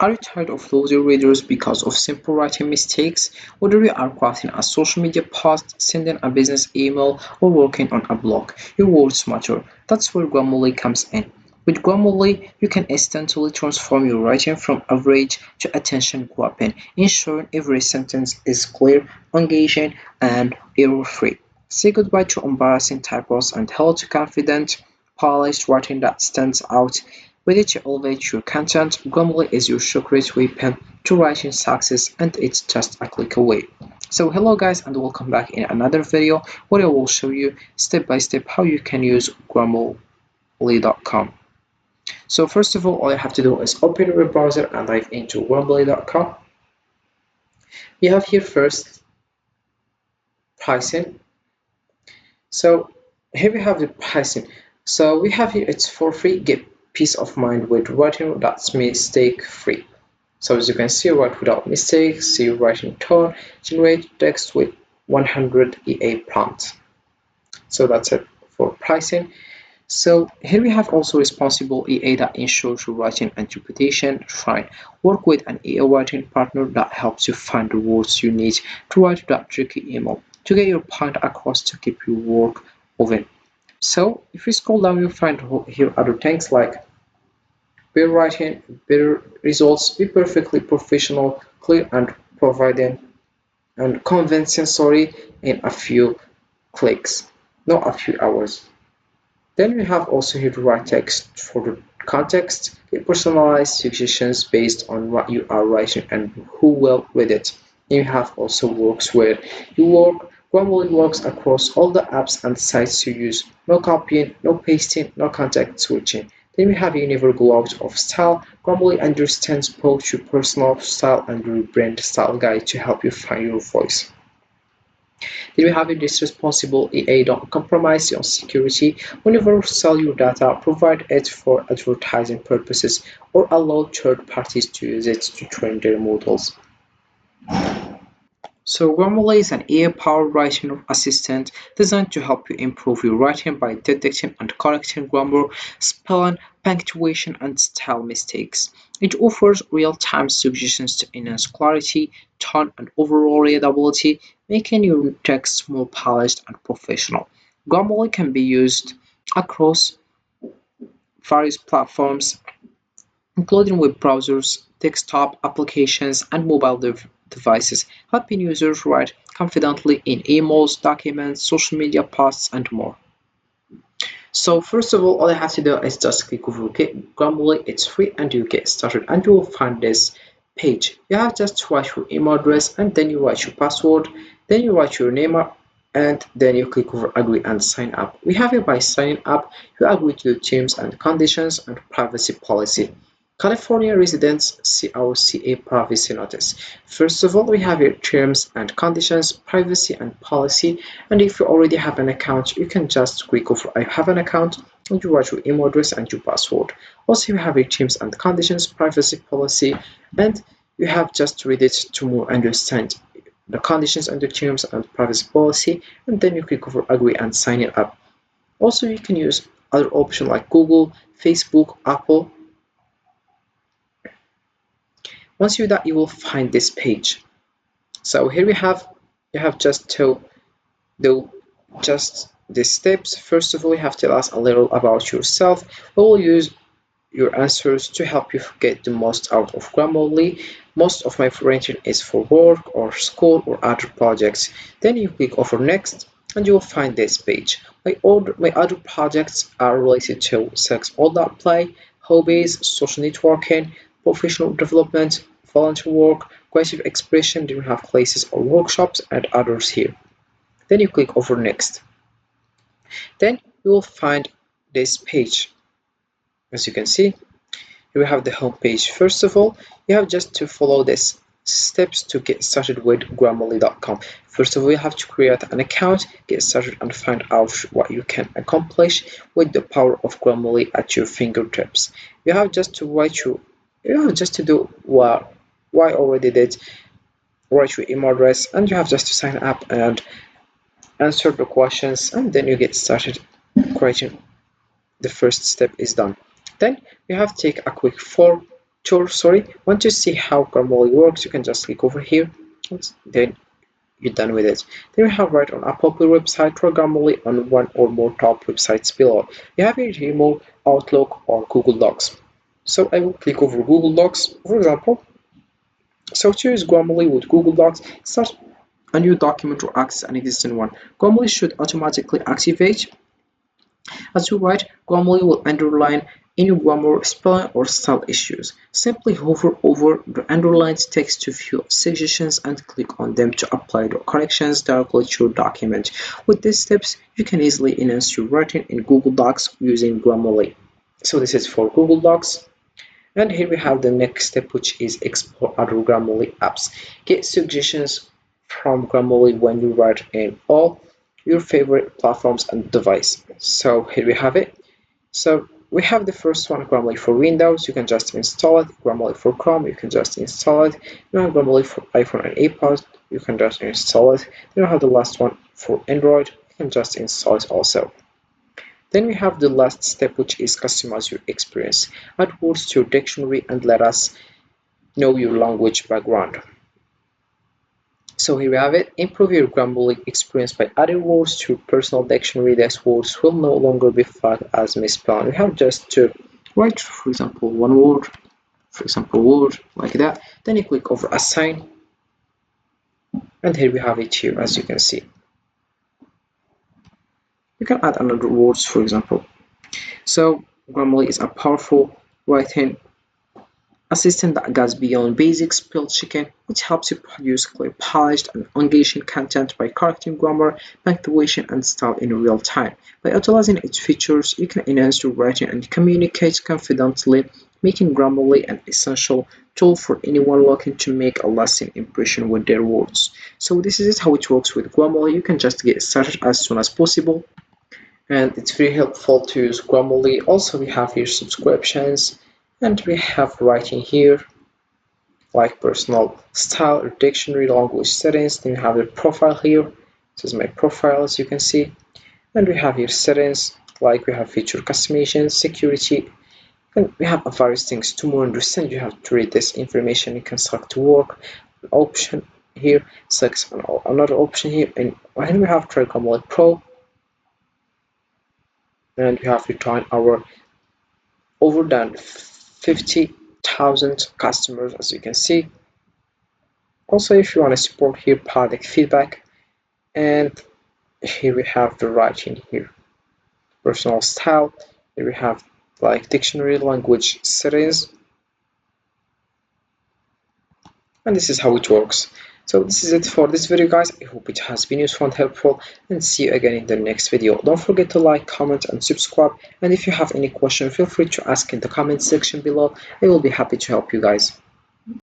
Are you tired of losing readers because of simple writing mistakes? Whether you are crafting a social media post, sending a business email, or working on a blog, your words matter. That's where Grammarly comes in. With Grammarly, you can instantly transform your writing from average to attention-grabbing, ensuring every sentence is clear, engaging, and error-free. Say goodbye to embarrassing typos and hello to confident, polished writing that stands out. Ready to elevate your content, Grammarly is your secret weapon to writing success, and it's just a click away. So hello guys, and welcome back in another video where I will show you step by step how you can use Grammarly.com. So first of all you have to do is open your browser and dive into Grammarly.com. We have here first pricing. So here we have the pricing. So we have here it's for free. Get peace of mind with writing that's mistake free. So as you can see, write without mistakes, see writing tone, generate text with 100 EA prompts. So that's it for pricing. So here we have also responsible EA that ensures your writing interpretation fine. Work with an EA writing partner that helps you find the words you need to write that tricky email to get your point across to keep your work moving. So if you scroll down, you'll find here other things like better writing, better results, be perfectly professional, clear, and providing and convincing story in a few clicks, not a few hours. Then we have also here the right text for the context, personalized suggestions based on what you are writing and who will read it. You have also works where you work. Grammarly works across all the apps and sites you use. No copying, no pasting, no context switching. Then we have a never go out of style. Grammarly understands both your personal style and your brand style guide to help you find your voice. Then we have this responsible EA. Don't compromise on security. Whenever you sell your data, provide it for advertising purposes or allow third parties to use it to train their models. So Grammarly is an AI-powered writing assistant designed to help you improve your writing by detecting and correcting grammar, spelling, punctuation, and style mistakes. It offers real-time suggestions to enhance clarity, tone, and overall readability, making your text more polished and professional. Grammarly can be used across various platforms, including web browsers, desktop applications, and mobile devices, helping users write confidently in emails, documents, social media posts, and more. So first of all I have to do is just click over Grammarly. It's free and you get started and you will find this page. You have just to write your email address and then you write your password, then you write your name and then you click over agree and sign up. We have it by signing up, you agree to the terms and conditions and privacy policy. California residents see our CA privacy notice. First of all, we have your terms and conditions, privacy and policy. And if you already have an account, you can just click over I have an account and you write your email address and your password. Also, you have your terms and conditions, privacy policy, and you have just to read it to more understand the conditions and the terms and privacy policy, and then you click over agree and sign it up. Also, you can use other options like Google, Facebook, Apple. Once you do that, you will find this page. So here you have just to do just the steps. First of all, you have to tell us a little about yourself. We will use your answers to help you get the most out of Grammarly. Most of my writing is for work or school or other projects. Then you click over next and you will find this page. My other projects are related to sex all that play, hobbies, social networking, professional development, volunteer work, creative expression. Then you have classes or workshops and others here. Then you click over next. Then you will find this page. As you can see, you have the home page. First of all, you have just to follow these steps to get started with Grammarly.com. First of all, you have to create an account, get started, and find out what you can accomplish with the power of Grammarly at your fingertips. You have just to do what I already did. Write your email address, and you have just to sign up and answer the questions, and then you get started creating. The first step is done. Then you have to take a quick form tour, sorry. Want to see how Grammarly works, you can just click over here, and then you're done with it. Then we have right on a popular website, Grammarly on one or more top websites below. You have here Gmail, Outlook, or Google Docs. So I will click over Google Docs, for example. So to use Grammarly with Google Docs, start a new document or access an existing one. Grammarly should automatically activate. As you write, Grammarly will underline any grammar, spelling, or style issues. Simply hover over the underlined text to view suggestions and click on them to apply the corrections directly to your document. With these steps, you can easily enhance your writing in Google Docs using Grammarly. So this is for Google Docs. And here we have the next step, which is explore other Grammarly apps. Get suggestions from Grammarly when you write in all your favorite platforms and device. So here we have it. So we have the first one, Grammarly for Windows. You can just install it. Grammarly for Chrome, you can just install it. You have Grammarly for iPhone and iPod. You can just install it. Then you have the last one for Android. You can just install it also. Then we have the last step, which is customize your experience. Add words to your dictionary and let us know your language background. So here we have it. Improve your Grammarly experience by adding words to your personal dictionary. These words will no longer be flagged as misspelled. We have just to write, for example, one word, for example, word like that. Then you click over assign, and here we have it here, as you can see. You can add another words, for example. So Grammarly is a powerful writing assistant that goes beyond basic spell checking, which helps you produce clear, polished, and engaging content by correcting grammar, punctuation, and style in real time. By utilizing its features, you can enhance your writing and communicate confidently, making Grammarly an essential tool for anyone looking to make a lasting impression with their words. So this is how it works with Grammarly. You can just get started as soon as possible, and it's very helpful to use Grammarly. Also, we have here subscriptions, and we have writing here like personal style or dictionary, language settings. Then we have the profile here. This is my profile, as you can see, and we have here settings like we have feature customization, security, and we have various things. To more understand, you have to read this information. You can select to work, an option here, select another option here, and when we have try Grammarly Pro, and we have returned our over than 50,000 customers, as you can see. Also, if you want to support here, product feedback, and here we have the writing here, personal style. Here we have like dictionary, language settings, and this is how it works. So this is it for this video, guys. I hope it has been useful and helpful, and see you again in the next video. Don't forget to like, comment, and subscribe, and if you have any question, feel free to ask in the comment section below. I will be happy to help you guys.